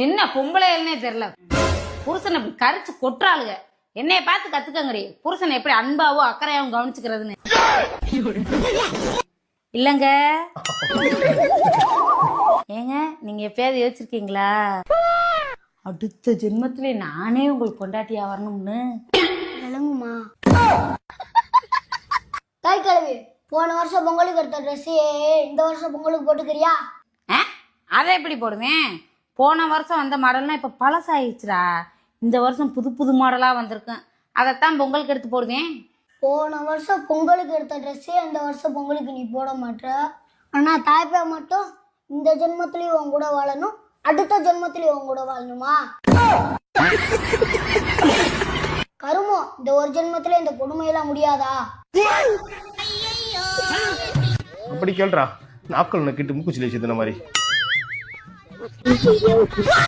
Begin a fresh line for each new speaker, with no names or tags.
என்ன பொம்பளைன்னே தெரியல, புருஷனை இப்படி கரிச்சு கொட்டுறாளுங்க. என்னைய பார்த்து கத்துக்கங்கடி, புருஷனை எப்படி அன்பாவோ அக்கறையாவும் கவனிச்சுக்கிறதுன்னு. இல்லங்க ஏங்க, நீங்க எப்பயாவது யோசிச்சிருக்கீங்களா அடுத்த ஜென்மத்திலே நானே உங்களுக்கு பொண்டாட்டியா வரணும்னு?
விளங்குமா? தாய் கிழவி, போன வருஷம் பொங்கலுக்கு எடுத்த ட்ரெஸ் இந்த வருஷம் பொங்கலுக்கு போட்டுக்கிறியா?
அதை எப்படி போடுவேன்? போன வருஷம் வந்த மாடல்னா இப்ப பழசாயிடுச்சுடா. இந்த வருஷம் புது புது மாடலா வந்திருக்கும், அதைத்தான் பொங்கலுக்கு எடுத்து போடுவேன்.
போன வருஷம் பொங்கலுக்கு எடுத்த ட்ரெஸ்ஸே இந்த வருஷம் பொங்கலுக்கு நீ போட மாட்ட. ஆனா தாய்ப்பா மட்டும் இந்த ஜென்மத்திலயும் உன் கூட வாழணும், அடுத்த ஜென்மத்திலயும் உன் கூட வாழணுமா? கருமோ, இந்த ஒரு ஜென்மத்தில இந்த கொடுமையெல்லாம் முடியாதா?
அப்படி கேள்றா, நாக்கள் நக்கிட்டு மூக்குச்சிலே சித்தின மாதிரி.